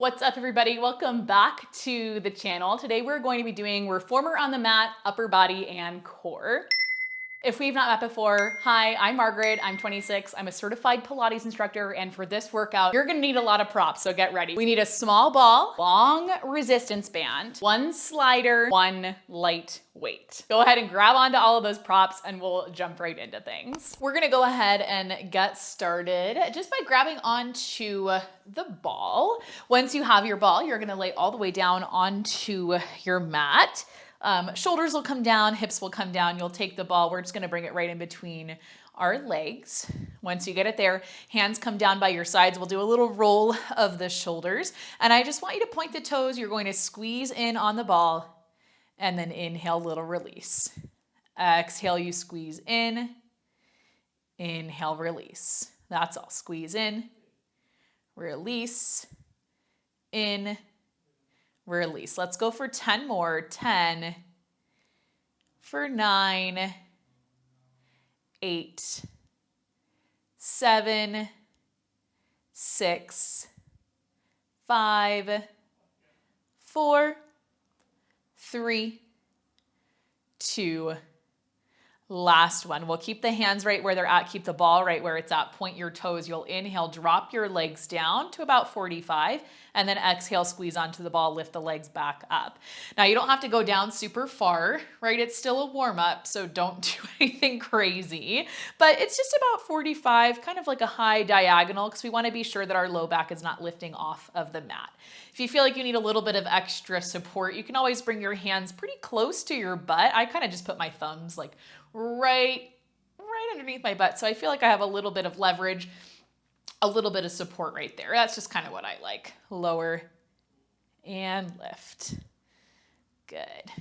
What's up, everybody? Welcome back to the channel. Today we're going to be doing reformer on the mat, upper body and core. If we've not met before, hi, I'm Margaret, I'm 26, I'm a certified Pilates instructor, and for this workout, you're gonna need a lot of props, so get ready. We need a small ball, long resistance band, one slider, one light weight. Go ahead and grab onto all of those props and we'll jump right into things. We're gonna go ahead and get started just by grabbing onto the ball. Once you have your ball, you're gonna lay all the way down onto your mat. Shoulders will come down, hips will come down. You'll take the ball. We're just going to bring it right in between our legs. Once you get it there, hands come down by your sides. We'll do a little roll of the shoulders. And I just want you to point the toes. You're going to squeeze in on the ball and then inhale, little release. Exhale, you squeeze in. Inhale, release. That's all. Squeeze in, release, in, release. Let's go for 10 more. 10, for 9, 8, 7, 6, 5, 4, 3, 2, last one. We'll keep the hands right where they're at. Keep the ball right where it's at. Point your toes. You'll inhale, drop your legs down to about 45, and then exhale, squeeze onto the ball, lift the legs back up. Now you don't have to go down super far, right? It's still a warm up, so don't do anything crazy, but it's just about 45, kind of like a high diagonal, because we want to be sure that our low back is not lifting off of the mat. If you feel like you need a little bit of extra support, you can always bring your hands pretty close to your butt. I kind of just put my thumbs like right underneath my butt. So I feel like I have a little bit of leverage, a little bit of support right there. That's just kind of what I like. Lower and lift. Good.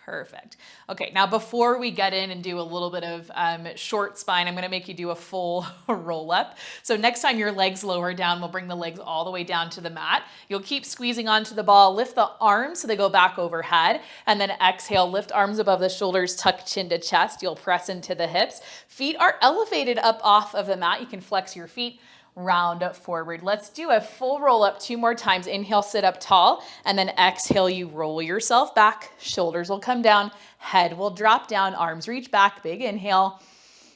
Perfect. Okay, now before we get in and do a little bit of short spine, I'm gonna make you do a full roll up. So next time your legs lower down, we'll bring the legs all the way down to the mat. You'll keep squeezing onto the ball, lift the arms so they go back overhead, and then exhale, lift arms above the shoulders, tuck chin to chest. You'll press into the hips. Feet are elevated up off of the mat. You can flex your feet, round forward. Let's do a full roll up 2 more times. Inhale, sit up tall, and then exhale, you roll yourself back. Shoulders will come down, head will drop down, arms reach back, big inhale,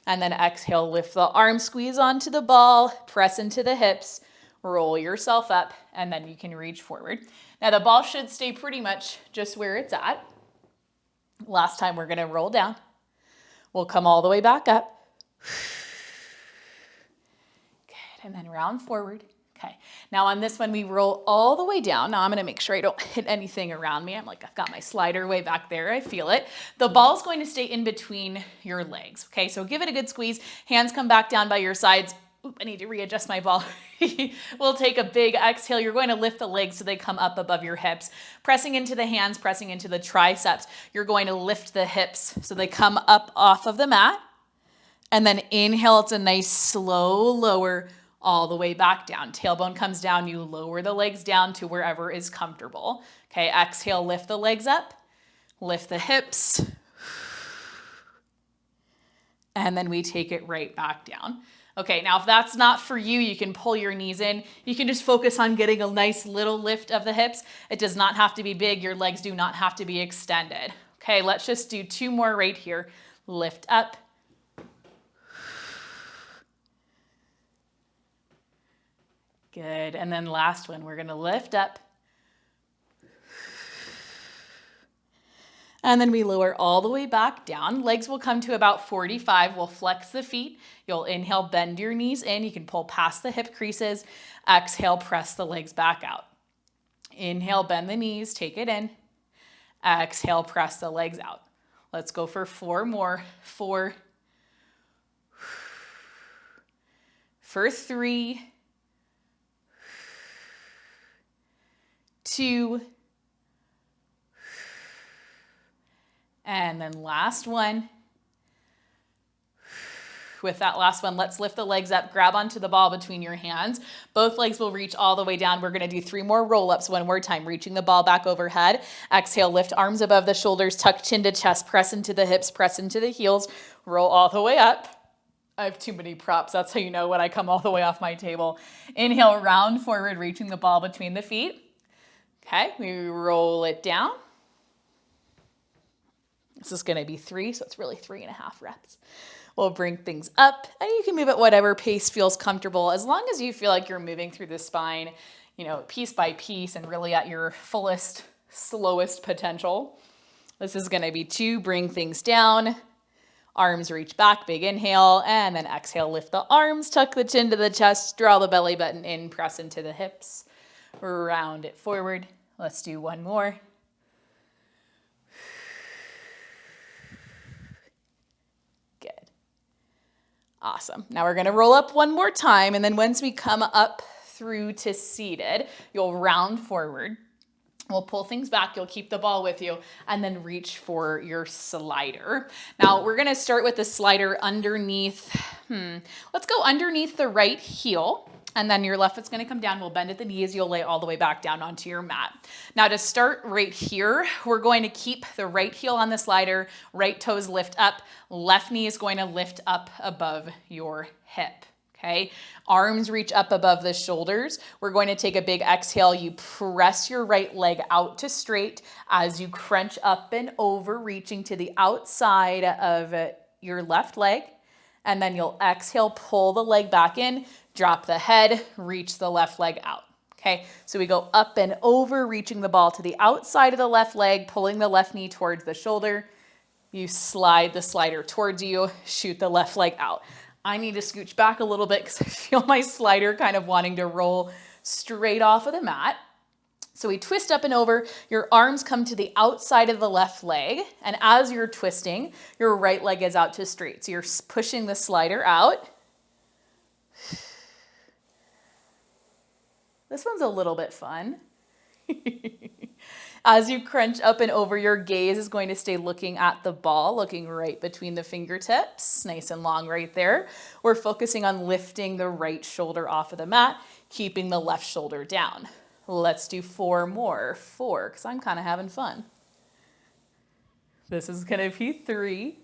and then exhale, lift the arms, squeeze onto the ball, press into the hips, roll yourself up, and then you can reach forward. Now the ball should stay pretty much just where it's at. Last time we're gonna roll down. We'll come all the way back up. And then round forward. Okay, now on this one, we roll all the way down. Now I'm gonna make sure I don't hit anything around me. I've got my slider way back there, I feel it. The ball's going to stay in between your legs, okay? So give it a good squeeze. Hands come back down by your sides. Oop, I need to readjust my ball. We'll take a big exhale. You're going to lift the legs so they come up above your hips. Pressing into the hands, pressing into the triceps. You're going to lift the hips so they come up off of the mat. And then inhale, it's a nice slow lower all the way back down. Tailbone comes down, you lower the legs down to wherever is comfortable. Okay, exhale, lift the legs up, lift the hips, and then we take it right back down. Okay, now if that's not for you, you can pull your knees in. You can just focus on getting a nice little lift of the hips. It does not have to be big. Your legs do not have to be extended. Okay, let's just do 2 more right here. Lift up. Good, and then last one, we're gonna lift up. And then we lower all the way back down. Legs will come to about 45. We'll flex the feet. You'll inhale, bend your knees in. You can pull past the hip creases. Exhale, press the legs back out. Inhale, bend the knees, take it in. Exhale, press the legs out. Let's go for 4 more. 4, for 3, 2, and then last one. With that last one, let's lift the legs up, grab onto the ball between your hands. Both legs will reach all the way down. We're gonna do 3 more roll-ups, 1 more time, reaching the ball back overhead. Exhale, lift arms above the shoulders, tuck chin to chest, press into the hips, press into the heels, roll all the way up. I have too many props. That's how you know when I come all the way off my table. Inhale, round forward, reaching the ball between the feet. Okay, we roll it down. This is going to be 3, so it's really 3.5 reps. We'll bring things up, and you can move at whatever pace feels comfortable, as long as you feel like you're moving through the spine, you know, piece by piece and really at your fullest, slowest potential. This is going to be 2, bring things down. Arms reach back, big inhale, and then exhale, lift the arms, tuck the chin to the chest, draw the belly button in, press into the hips, round it forward. Let's do one more. Good. Awesome. Now we're going to roll up one more time, and then once we come up through to seated, you'll round forward. We'll pull things back. You'll keep the ball with you and then reach for your slider. Now we're going to start with the slider underneath. Let's go underneath the right heel, and then your left foot's going to come down. We'll bend at the knees. You'll lay all the way back down onto your mat. Now to start right here, we're going to keep the right heel on the slider, right toes lift up, left knee is going to lift up above your hip. Okay, arms reach up above the shoulders. We're going to take a big exhale. You press your right leg out to straight as you crunch up and over, reaching to the outside of your left leg. And then you'll exhale, pull the leg back in, drop the head, reach the left leg out. Okay, so we go up and over, reaching the ball to the outside of the left leg, pulling the left knee towards the shoulder. You slide the slider towards you, shoot the left leg out. I need to scooch back a little bit because I feel my slider kind of wanting to roll straight off of the mat. So we twist up and over, your arms come to the outside of the left leg, and as you're twisting, your right leg is out to straight. So you're pushing the slider out. This one's a little bit fun. As you crunch up and over, your gaze is going to stay looking at the ball, looking right between the fingertips, nice and long right there. We're focusing on lifting the right shoulder off of the mat, keeping the left shoulder down. Let's do 4 more. 4, because I'm kind of having fun. This is going to be 3,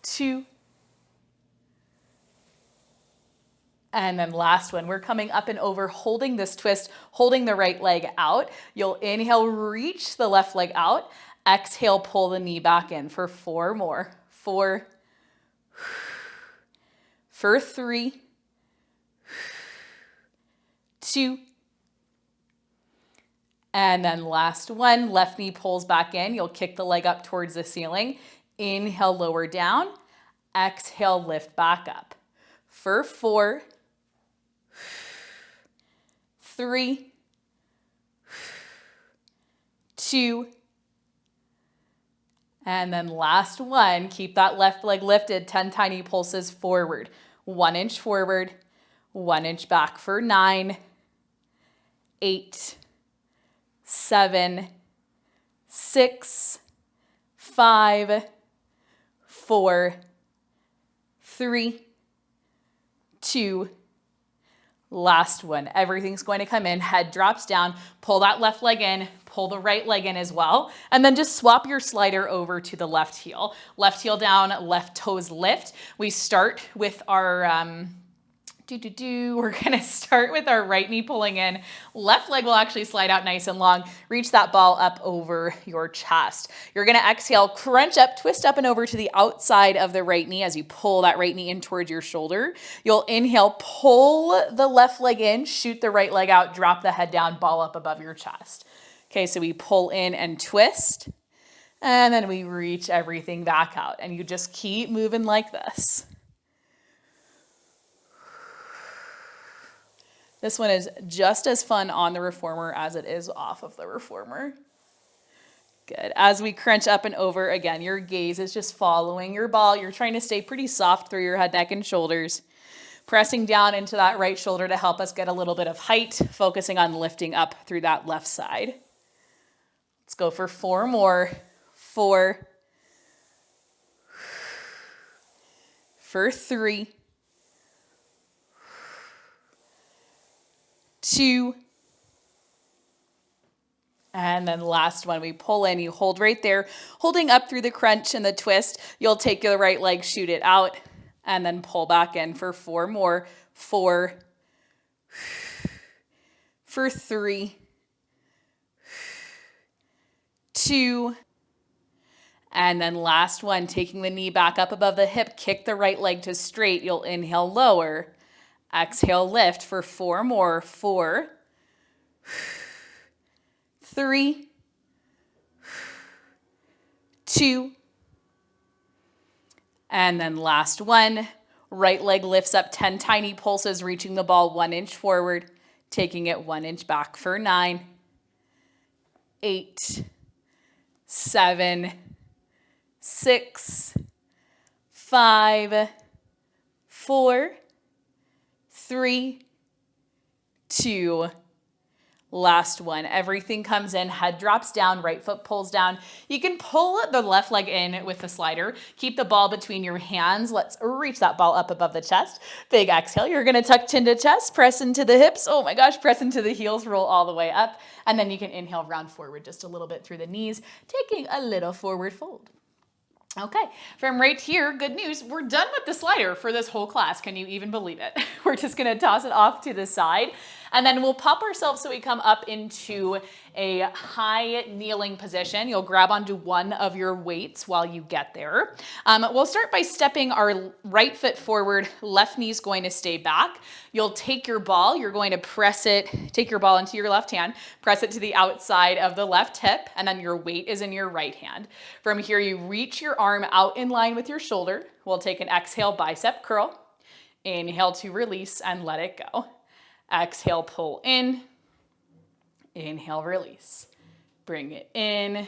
2, and then last one. We're coming up and over, holding this twist, holding the right leg out. You'll inhale, reach the left leg out. Exhale, pull the knee back in for 4 more. 4, for 3, 2, and then last one. Left knee pulls back in. You'll kick the leg up towards the ceiling. Inhale, lower down. Exhale, lift back up. For 4, 3, 2, and then last one. Keep that left leg lifted, 10 tiny pulses forward. 1 inch forward, 1 inch back for 9, 8, 7, 6, 5, 4, 3, 2, last one. Everything's going to come in, head drops down, pull that left leg in, pull the right leg in as well, and then just swap your slider over to the left heel. Left heel down, left toes lift. We start with our We're gonna start with our right knee pulling in. Left leg will actually slide out nice and long. Reach that ball up over your chest. You're gonna exhale, crunch up, twist up and over to the outside of the right knee as you pull that right knee in towards your shoulder. You'll inhale, pull the left leg in, shoot the right leg out, drop the head down, ball up above your chest. Okay, so we pull in and twist, and then we reach everything back out, and you just keep moving like this. This one is just as fun on the reformer as it is off of the reformer. Good. As we crunch up and over, again, your gaze is just following your ball. You're trying to stay pretty soft through your head, neck, and shoulders. Pressing down into that right shoulder to help us get a little bit of height, focusing on lifting up through that left side. Let's go for 4 more. 4. For 3. 2, And then last one, we pull in, you hold right there, holding up through the crunch and the twist. You'll take your right leg, shoot it out, and then pull back in for 4 more. 4, for 3, 2, and then last one, taking the knee back up above the hip, kick the right leg to straight. You'll inhale, lower, exhale, lift for 4 more. 4, 3, 2, and then last one. Right leg lifts up 10 tiny pulses, reaching the ball 1 inch forward, taking it 1 inch back for 9, 8, 7, 6, 5, 4, 3, 2, last one. Everything comes in, head drops down, right foot pulls down. You can pull the left leg in with the slider. Keep the ball between your hands. Let's reach that ball up above the chest. Big exhale. You're going to tuck chin to chest, press into the hips. Oh my gosh, press into the heels, roll all the way up. And then you can inhale, round forward just a little bit through the knees, taking a little forward fold. Okay, from right here, good news, we're done with the slider for this whole class. Can you even believe it? We're just gonna toss it off to the side, and then we'll pop ourselves so we come up into a high kneeling position. You'll grab onto one of your weights while you get there. We'll start by stepping our right foot forward, left knee's going to stay back. You'll take your ball, you're going to press it, take your ball into your left hand, press it to the outside of the left hip, and then your weight is in your right hand. From here, you reach your arm out in line with your shoulder. We'll take an exhale, bicep curl. Inhale to release and let it go. Exhale, pull in. Inhale, release. Bring it in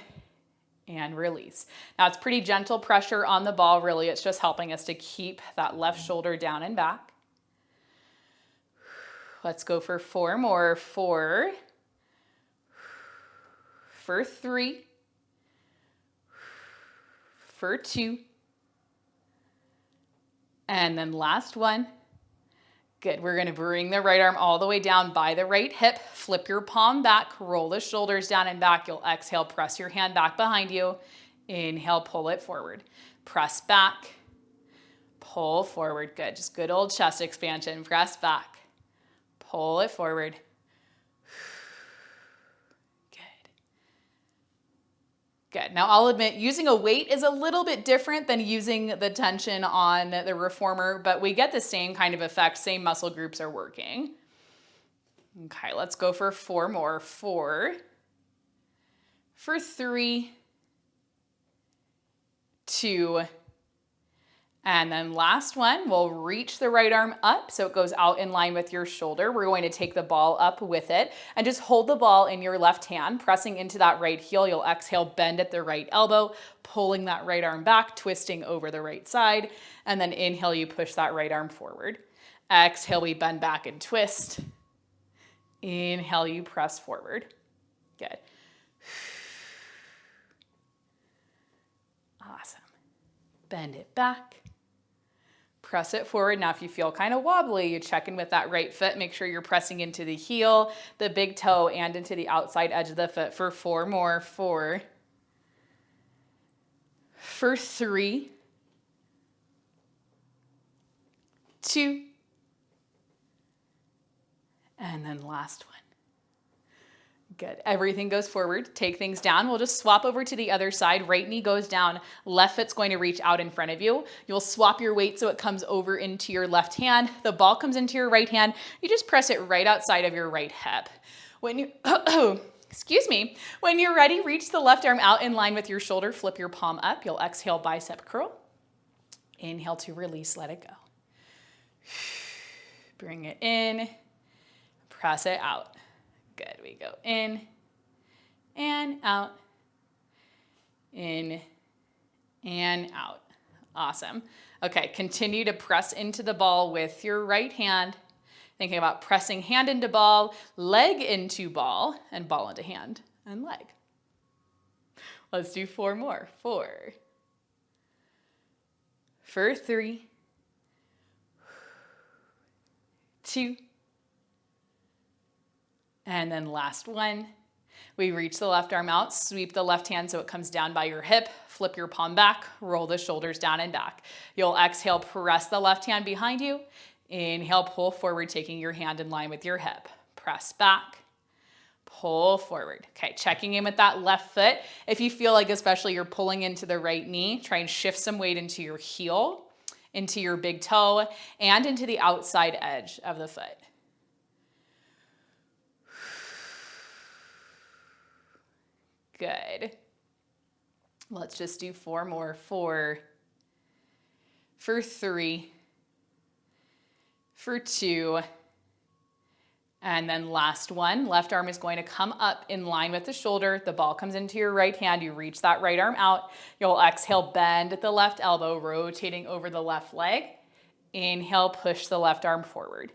and release. Now it's pretty gentle pressure on the ball, really. It's just helping us to keep that left shoulder down and back. Let's go for 4 more. 4, for 3, for 2, and then last one. Good, we're gonna bring the right arm all the way down by the right hip, flip your palm back, roll the shoulders down and back. You'll exhale, press your hand back behind you. Inhale, pull it forward. Press back, pull forward. Good, just good old chest expansion. Press back, pull it forward. Good. Now I'll admit using a weight is a little bit different than using the tension on the reformer, but we get the same kind of effect, same muscle groups are working. Okay, let's go for 4 more. 4, for 3, 2, and then last one, we'll reach the right arm up so it goes out in line with your shoulder. We're going to take the ball up with it and just hold the ball in your left hand, pressing into that right heel. You'll exhale, bend at the right elbow, pulling that right arm back, twisting over the right side, and then inhale, you push that right arm forward. Exhale, we bend back and twist. Inhale, you press forward. Good. Awesome. Bend it back. Press it forward. Now, if you feel kind of wobbly, you check in with that right foot. Make sure you're pressing into the heel, the big toe, and into the outside edge of the foot for 4 more. 4, for 3, 2, and then last one. Good. Everything goes forward. Take things down. We'll just swap over to the other side. Right knee goes down. Left foot's going to reach out in front of you. You'll swap your weight so it comes over into your left hand. The ball comes into your right hand. You just press it right outside of your right hip. When you, excuse me, when you're ready, reach the left arm out in line with your shoulder. Flip your palm up. You'll exhale, bicep curl. Inhale to release. Let it go. Bring it in. Press it out. Good. We go in and out, in and out. Awesome. Okay, continue to press into the ball with your right hand. Thinking about pressing hand into ball, leg into ball, and ball into hand and leg. Let's do 4 more. 4, for 3, 2, and then last one. We reach the left arm out, sweep the left hand so it comes down by your hip, flip your palm back, roll the shoulders down and back. You'll exhale, press the left hand behind you. Inhale, pull forward, taking your hand in line with your hip. Press back, pull forward. Okay, checking in with that left foot. If you feel like especially you're pulling into the right knee, try and shift some weight into your heel, into your big toe, and into the outside edge of the foot. Good. Let's just do 4 more. 4, for 3, for 2, and then last one. Left arm is going to come up in line with the shoulder. The ball comes into your right hand. You reach that right arm out. You'll exhale, bend at the left elbow, rotating over the left leg. Inhale, push the left arm forward.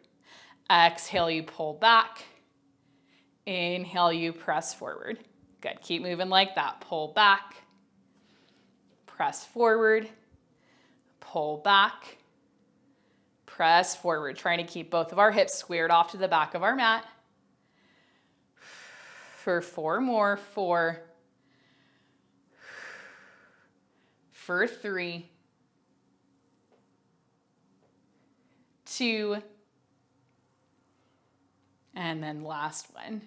Exhale, you pull back. Inhale, you press forward. Good. Keep moving like that. Pull back, press forward, pull back, press forward. Trying to keep both of our hips squared off to the back of our mat. For 4 more. 4, for 3, 2, and then last one.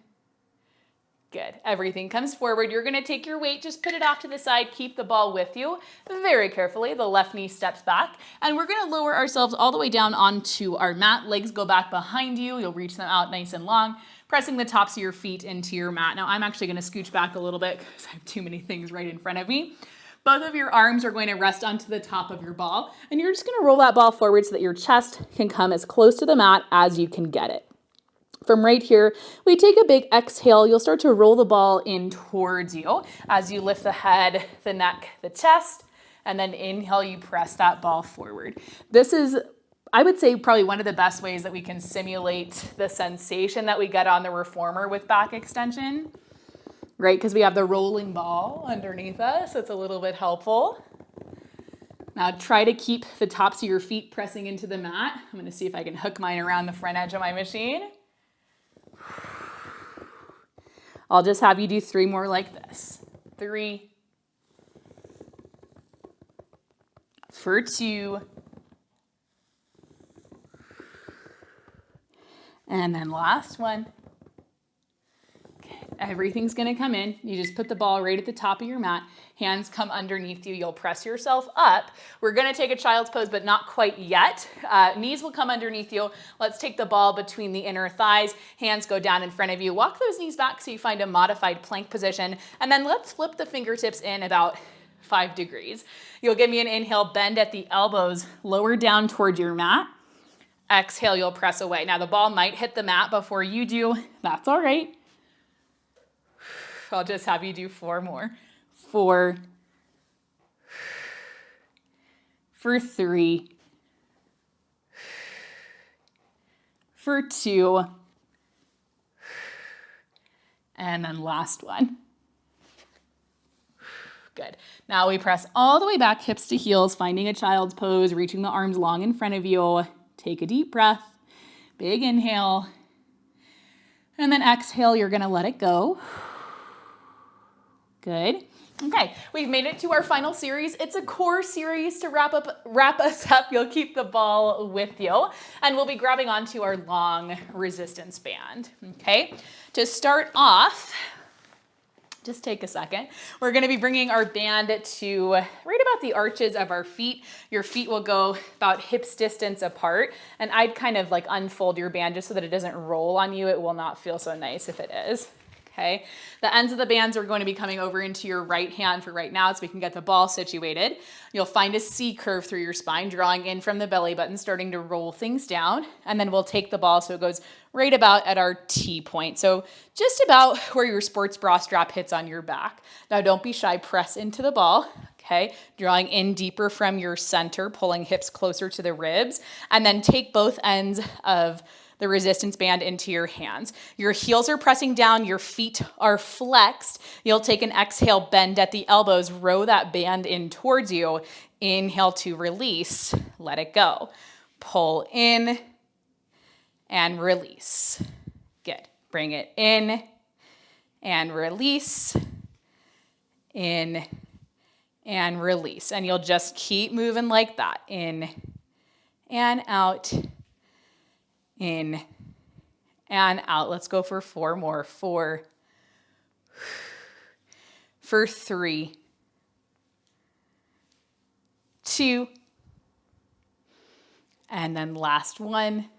Good. Everything comes forward. You're going to take your weight, just put it off to the side, keep the ball with you very carefully. The left knee steps back, and we're going to lower ourselves all the way down onto our mat. Legs go back behind you. You'll reach them out nice and long, pressing the tops of your feet into your mat. Now I'm actually going to scooch back a little bit because I have too many things right in front of me. Both of your arms are going to rest onto the top of your ball, and you're just going to roll that ball forward so that your chest can come as close to the mat as you can get it. From right here, we take a big exhale. You'll start to roll the ball in towards you as you lift the head, the neck, the chest, and then inhale, you press that ball forward. This is, I would say, probably one of the best ways that we can simulate the sensation that we get on the reformer with back extension, right? Because we have the rolling ball underneath us. It's a little bit helpful. Now try to keep the tops of your feet pressing into the mat. I'm going to see if I can hook mine around the front edge of my machine. I'll just have you do 3 more like this. 3, for 2, and then last one. Okay. Everything's going to come in. You just put the ball right at the top of your mat. Hands come underneath you. You'll press yourself up. We're going to take a child's pose, but not quite yet. Knees will come underneath you. Let's take the ball between the inner thighs. Hands go down in front of you. Walk those knees back so you find a modified plank position. And then let's flip the fingertips in about 5 degrees. You'll give me an inhale, bend at the elbows, lower down toward your mat. Exhale, you'll press away. Now the ball might hit the mat before you do. That's all right. I'll just have you do 4 more. 4, for 3, for 2, and then last one. Good. Now we press all the way back, hips to heels, finding a child's pose, reaching the arms long in front of you. Take a deep breath, big inhale, and then exhale, you're going to let it go. Good. Okay, we've made it to our final series. It's a core series to wrap us up. You'll keep the ball with you, and we'll be grabbing onto our long resistance band. Okay, to start off, just take a second. We're going to be bringing our band to right about the arches of our feet. Your feet will go about hips distance apart, and I'd kind of like unfold your band just so that it doesn't roll on you. It will not feel so nice if it is. Okay, the ends of the bands are going to be coming over into your right hand for right now so we can get the ball situated. You'll find a C curve through your spine, drawing in from the belly button, starting to roll things down. And then we'll take the ball so it goes right about at our T point. So just about where your sports bra strap hits on your back. Now don't be shy, press into the ball. Okay, drawing in deeper from your center, pulling hips closer to the ribs, and then take both ends of the resistance band into your hands. Your heels are pressing down, your feet are flexed. You'll take an exhale, bend at the elbows, row that band in towards you. Inhale to release, let it go. Pull in and release. Good. Bring it in and release, in and release. And you'll just keep moving like that. In and out, in and out. Let's go for 4 more. 4, for 3, 2, and then last one.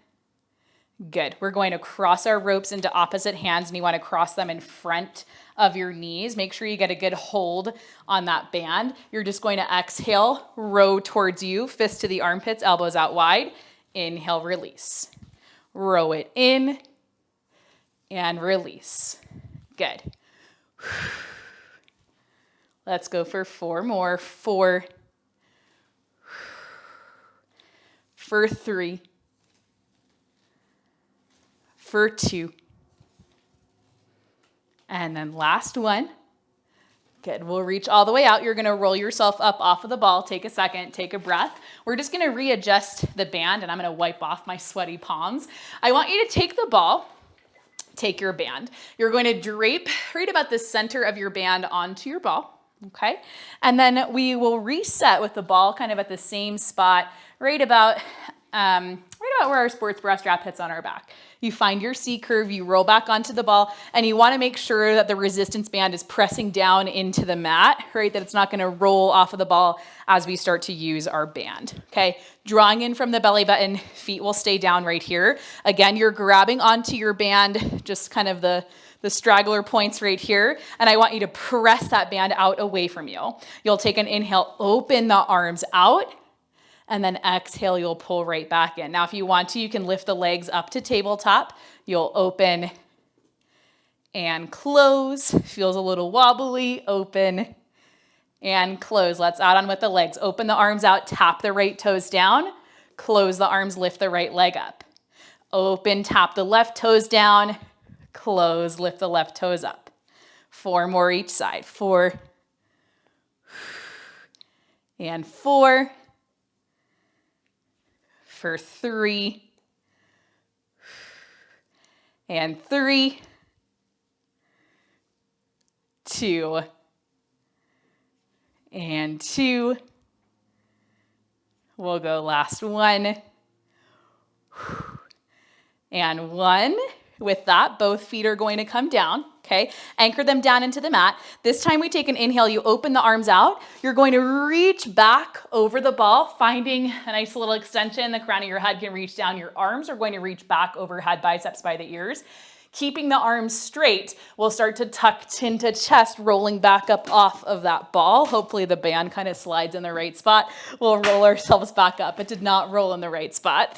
Good. We're going to cross our ropes into opposite hands, and you want to cross them in front of your knees. Make sure you get a good hold on that band. You're just going to exhale, row towards you, fist to the armpits, elbows out wide. Inhale, release. Row it in and release. Good. Let's go for 4 more. 4, for 3, for 2, and then last one. Good, we'll reach all the way out. You're gonna roll yourself up off of the ball. Take a second, take a breath. We're just gonna readjust the band, and I'm gonna wipe off my sweaty palms. I want you to take the ball, take your band. You're going to drape right about the center of your band onto your ball, okay? And then we will reset with the ball kind of at the same spot, right about where our sports bra strap hits on our back. You find your C curve, you roll back onto the ball, and you want to make sure that the resistance band is pressing down into the mat, right? That it's not going to roll off of the ball as we start to use our band, okay? Drawing in from the belly button, feet will stay down right here. Again, you're grabbing onto your band, just kind of the straggler points right here, and I want you to press that band out away from you. You'll take an inhale, open the arms out, and then exhale, you'll pull right back in. Now, if you want to, you can lift the legs up to tabletop. You'll open and close. Feels a little wobbly. Open and close. Let's add on with the legs. Open the arms out, tap the right toes down. Close the arms, lift the right leg up. Open, tap the left toes down. Close, lift the left toes up. 4 more each side. 4 and 4. For 3 and 3, 2 and 2. We'll go last 1 and 1. With that, both feet are going to come down, okay? Anchor them down into the mat. This time we take an inhale, you open the arms out. You're going to reach back over the ball, finding a nice little extension. The crown of your head can reach down. Your arms are going to reach back overhead, biceps by the ears. Keeping the arms straight, we'll start to tuck chin to chest, rolling back up off of that ball. Hopefully the band kind of slides in the right spot. We'll roll ourselves back up. It did not roll in the right spot.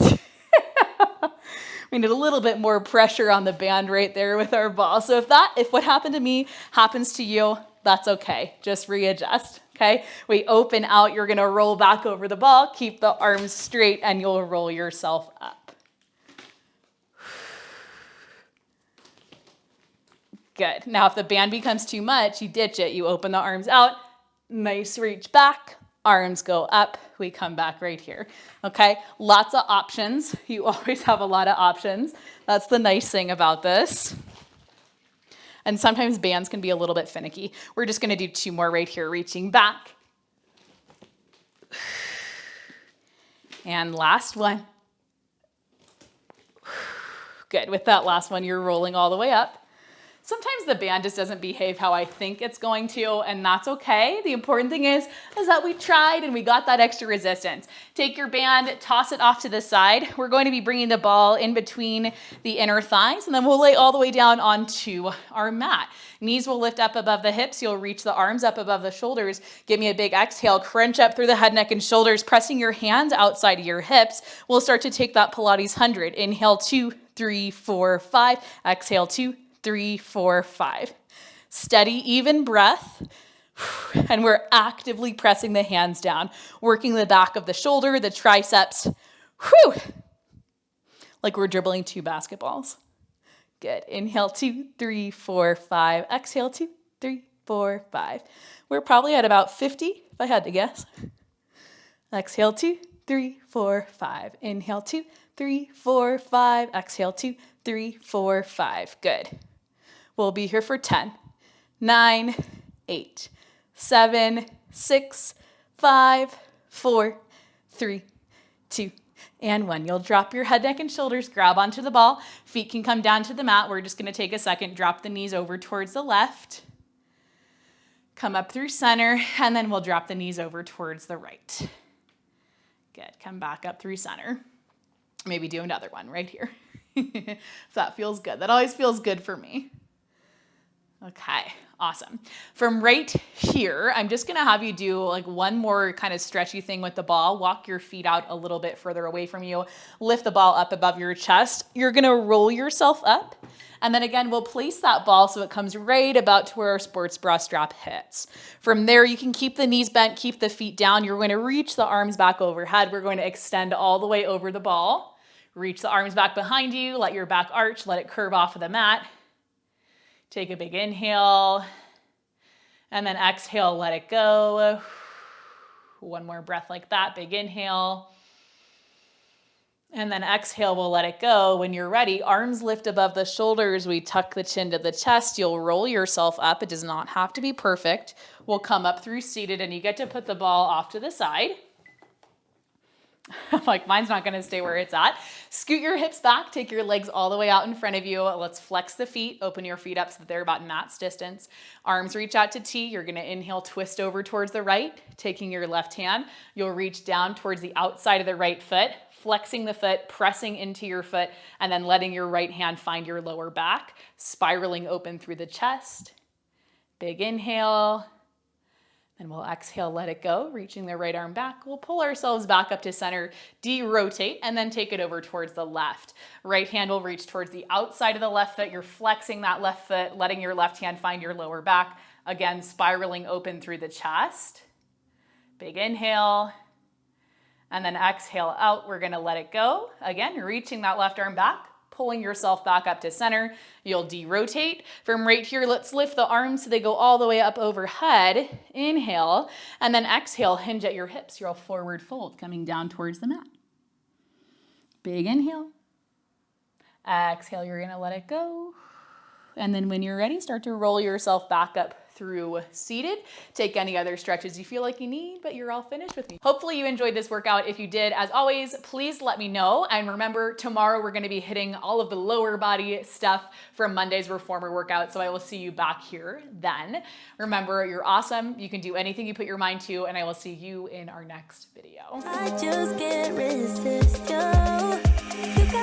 We need a little bit more pressure on the band right there with our ball. So if what happened to me happens to you, that's okay. Just readjust, okay? We open out, you're gonna roll back over the ball, keep the arms straight, and you'll roll yourself up. Good. Now, if the band becomes too much, you ditch it. You open the arms out, nice reach back, arms go up, we come back right here, okay? Lots of options. You always have a lot of options. That's the nice thing about this. And sometimes bands can be a little bit finicky. We're just gonna do 2 more right here, reaching back. And last one. Good, with that last one, you're rolling all the way up. Sometimes the band just doesn't behave how I think it's going to, and that's okay. The important thing is that we tried and we got that extra resistance. Take your band, toss it off to the side. We're going to be bringing the ball in between the inner thighs, and then we'll lay all the way down onto our mat. Knees will lift up above the hips. You'll reach the arms up above the shoulders. Give me a big exhale. Crunch up through the head, neck, and shoulders, pressing your hands outside of your hips. We'll start to take that Pilates 100. Inhale, 2, 3, 4, 5. Exhale, 2, 3, 4, 5. Steady, even breath. And we're actively pressing the hands down, working the back of the shoulder, the triceps. Whew. Like we're dribbling 2 basketballs. Good. Inhale, 2, 3, 4, 5. Exhale, 2, 3, 4, 5. We're probably at about 50, if I had to guess. Exhale, 2, 3, 4, 5. Inhale, 2, 3, 4, 5. Exhale, 2, 3, 4, 5. Good. We'll be here for 10, 9, 8, 7, 6, 5, 4, 3, 2, and 1. You'll drop your head, neck, and shoulders, grab onto the ball. Feet can come down to the mat. We're just going to take a second, drop the knees over towards the left. Come up through center, and then we'll drop the knees over towards the right. Good. Come back up through center. Maybe do another one right here. If that feels good. That always feels good for me. Okay, awesome. From right here, I'm just gonna have you do like one more kind of stretchy thing with the ball. Walk your feet out a little bit further away from you. Lift the ball up above your chest. You're gonna roll yourself up. And then again, we'll place that ball so it comes right about to where our sports bra strap hits. From there, you can keep the knees bent, keep the feet down. You're going to reach the arms back overhead. We're going to extend all the way over the ball. Reach the arms back behind you. Let your back arch. Let it curve off of the mat. Take a big inhale. And then exhale, let it go. One more breath like that. Big inhale. And then exhale, we'll let it go. When you're ready, arms lift above the shoulders. We tuck the chin to the chest. You'll roll yourself up. It does not have to be perfect. We'll come up through seated, and you get to put the ball off to the side. Like, mine's not gonna stay where it's at. Scoot your hips back, take your legs all the way out in front of you. Let's flex the feet, open your feet up so that they're about mat's distance. Arms reach out to T. You're gonna inhale, twist over towards the right, taking your left hand. You'll reach down towards the outside of the right foot, flexing the foot, pressing into your foot, and then letting your right hand find your lower back, spiraling open through the chest. Big inhale. Then we'll exhale, let it go, reaching the right arm back. We'll pull ourselves back up to center, de-rotate, and then take it over towards the left. Right hand will reach towards the outside of the left foot. You're flexing that left foot, letting your left hand find your lower back. Again, spiraling open through the chest. Big inhale. And then exhale out. We're gonna let it go. Again, reaching that left arm back, pulling yourself back up to center. You'll de-rotate. From right here, let's lift the arms so they go all the way up overhead. Inhale, and then exhale, hinge at your hips. You'll forward fold, coming down towards the mat. Big inhale. Exhale, you're gonna let it go. And then when you're ready, start to roll yourself back up through seated. Take any other stretches you feel like you need, but you're all finished with me. Hopefully you enjoyed this workout. If you did, as always, please let me know. And remember, tomorrow we're gonna be hitting all of the lower body stuff from Monday's reformer workout. So I will see you back here then. Remember, you're awesome. You can do anything you put your mind to, and I will see you in our next video. I just can't resist you.